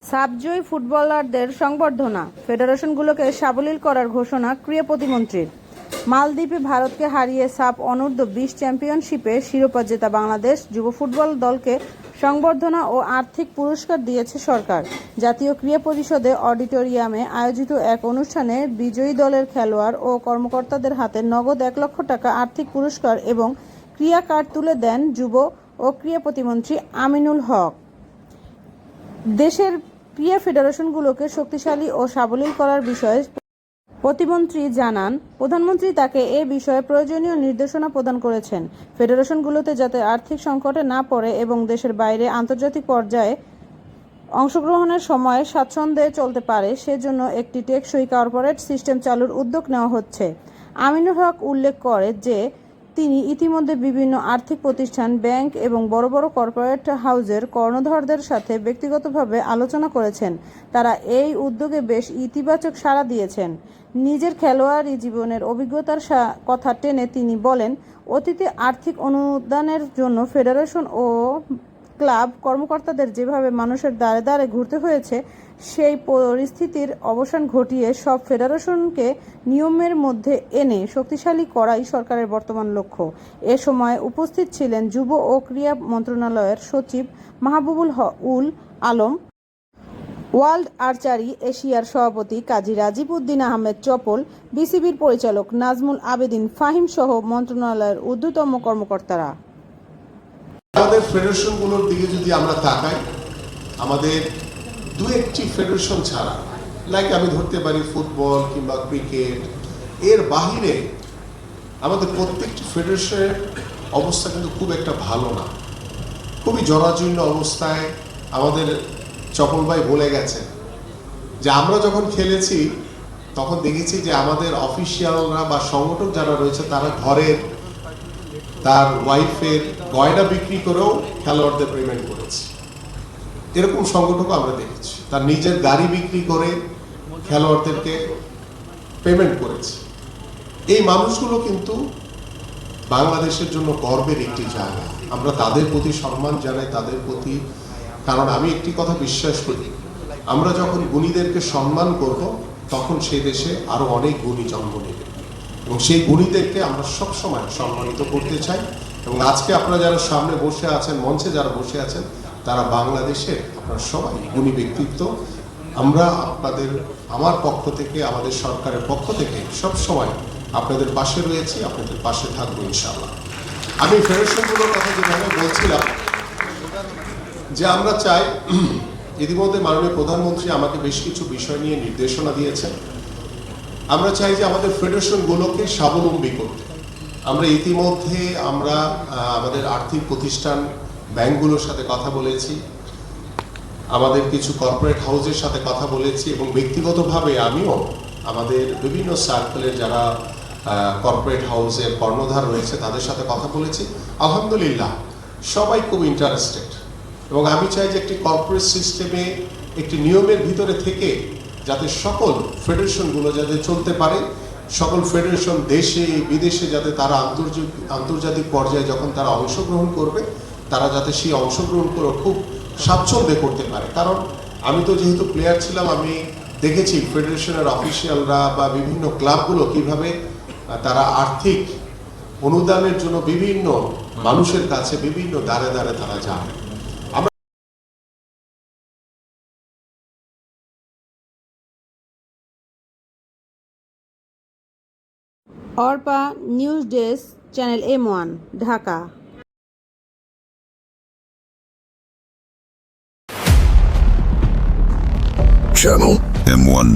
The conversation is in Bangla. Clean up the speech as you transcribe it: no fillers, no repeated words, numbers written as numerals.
সাবজয়ী ফুটবলারদের সংবর্ধনা, ফেডারেশনগুলোকে সাবলীল করার ঘোষণা ক্রীড়া প্রতিমন্ত্রীর। মালদ্বীপে ভারতকে হারিয়ে সাফ অনূর্ধ্ব-20 চ্যাম্পিয়নশিপে শিরোপা জেতা বাংলাদেশ যুব ফুটবল দলকে সংবর্ধনা ও আর্থিক পুরস্কার দিয়েছে সরকার। জাতীয় ক্রীড়া পরিষদে অডিটোরিয়ামে আয়োজিত এক অনুষ্ঠানে বিজয়ী দলের খেলোয়াড় ও কর্মকর্তাদের হাতে নগদ 1 লক্ষ টাকা আর্থিক পুরস্কার এবং ক্রীড়া কার্ড তুলে দেন যুব ও ক্রীড়া প্রতিমন্ত্রী আমিনুল হক। দেশের ক্রীড়া ফেডারেশনগুলোকে শক্তিশালী ও সাবলীল করার বিষয়ে প্রতিমন্ত্রী জানান, প্রধানমন্ত্রী তাকে এ বিষয়ে প্রয়োজনীয় নির্দেশনা প্রদান করেছেন। ফেডারেশনগুলোতে যাতে আর্থিক সংকটে না পড়ে এবং দেশের বাইরে আন্তর্জাতিক পর্যায়ে অংশগ্রহণের সময় স্বাচ্ছন্দ্যে চলতে পারে, সেজন্য একটি টেকসই কর্পোরেট সিস্টেম চালুর উদ্যোগ নেওয়া হচ্ছে। আমিনুল হক উল্লেখ করে যে তিনি ইতিমধ্যে বিভিন্ন আর্থিক প্রতিষ্ঠান, ব্যাংক এবং বড় বড় কর্পোরেট হাউজের কর্ণধারদের সাথে ব্যক্তিগতভাবে আলোচনা করেছেন। তারা এই উদ্যোগে বেশ ইতিবাচক সাড়া দিয়েছেন। নিজের খেলোয়াড়ি জীবনের অভিজ্ঞতার কথা টেনে তিনি বলেন, অতীতে আর্থিক অনুদানের জন্য ফেডারেশন ও ক্লাব কর্মকর্তাদের যেভাবে মানুষের দ্বারে দ্বারে ঘুরতে হয়েছে, সেই পরিস্থিতির অবসান ঘটিয়ে সব ফেডারেশনকে নিয়মের মধ্যে এনে শক্তিশালী করাই সরকারের বর্তমান লক্ষ্য। এ সময় উপস্থিত ছিলেন যুব ও ক্রীড়া মন্ত্রণালয়ের সচিব মাহবুবুল উল আলম, ওয়ার্ল্ড আর্চারি এশিয়ার সভাপতি কাজী রাজীব উদ্দিন আহমেদ চপল, বিসিবির পরিচালক নাজমুল আবেদিন ফাহিম সহ মন্ত্রণালয়ের ঊর্ধ্বতন কর্মকর্তারা। আমাদের ফেডারেশনগুলোর দিকে যদি আমরা তাকাই, আমাদের দু একটি ফেডারেশন ছাড়া, লাইক আমি ধরতে পারি ফুটবল কিংবা ক্রিকেট, এর বাহিরে আমাদের প্রত্যেকটি ফেডারেশনের অবস্থা কিন্তু খুব একটা ভালো না, খুবই জরাজীর্ণ অবস্থায়। আমাদের চপল ভাই বলে গেছেন যে আমরা যখন খেলেছি তখন দেখেছি যে আমাদের অফিসিয়ালরা বা সংগঠক যারা রয়েছে তারা ঘরের তার ওয়াইফের গয়না বিক্রি করেও খেলোয়াড়দের পেমেন্ট করেছে। এরকম সংগঠকও আমরা দেখেছি, তার নিজের গাড়ি বিক্রি করে খেলোয়াড়দেরকে পেমেন্ট করেছে। এই মানুষগুলো কিন্তু বাংলাদেশের জন্য গর্বের একটি জায়গা। আমরা তাদের প্রতি সম্মান জানাই, তাদের প্রতি, কারণ আমি একটি কথা বিশ্বাস করি, আমরা যখন গুণীদেরকে সম্মান করব তখন সেই দেশে আরো অনেক গুণী জন্ম নেবে এবং সেই গুণীদেরকে আমরা সবসময় সম্মানিত করতে চাই। এবং আজকে আপনারা যারা সামনে বসে আছেন, মঞ্চে যারা বসে আছেন, তারা বাংলাদেশের আপনারা সবাই গুণী ব্যক্তিত্ব। আমরা আপনাদের, আমার পক্ষ থেকে, আমাদের সরকারের পক্ষ থেকে সবসময় আপনাদের পাশে রয়েছি, আপনাদের পাশে থাকবো ইনশাআল্লাহ। আমি ফেডারেশনগুলোর কথা যেভাবে বলছিলাম যে আমরা চাই, ইতিমধ্যে মাননীয় প্রধানমন্ত্রী আমাকে বেশ কিছু বিষয় নিয়ে নির্দেশনা দিয়েছেন। আমরা চাই যে আমাদের ফেডারেশনগুলোকে স্বাবলম্বী করতে। আমরা ইতিমধ্যে আমাদের আর্থিক প্রতিষ্ঠান, ব্যাংকগুলোর সাথে কথা বলেছি, আমাদের কিছু কর্পোরেট হাউসের সাথে কথা বলেছি এবং ব্যক্তিগতভাবে আমিও আমাদের বিভিন্ন সার্কেলের যারা কর্পোরেট হাউসের কর্ণধার রয়েছে তাদের সাথে কথা বলেছি। আলহামদুলিল্লাহ সবাই খুব ইন্টারেস্টেড এবং আমি চাই যে একটি কর্পোরেট সিস্টেমে একটি নিয়মের ভিতরে থেকে যাতে সকল ফেডারেশনগুলো যাতে চলতে পারে, সকল ফেডারেশন দেশে বিদেশে যাতে তারা আন্তর্জাতিক পর্যায়ে যখন তারা অংশগ্রহণ করবে, তারা যাতে সেই অংশগ্রহণ করে খুব স্বাচ্ছন্দ্যে করতে পারে। কারণ আমি তো যেহেতু প্লেয়ার ছিলাম, আমি দেখেছি ফেডারেশনের অফিসিয়ালরা বা বিভিন্ন ক্লাবগুলো কিভাবে তারা আর্থিক অনুদানের জন্য বিভিন্ন মানুষের কাছে বিভিন্ন দ্বারে দ্বারে তারা যায়। Arpa news desk, channel M1, Dhaka. Channel M1.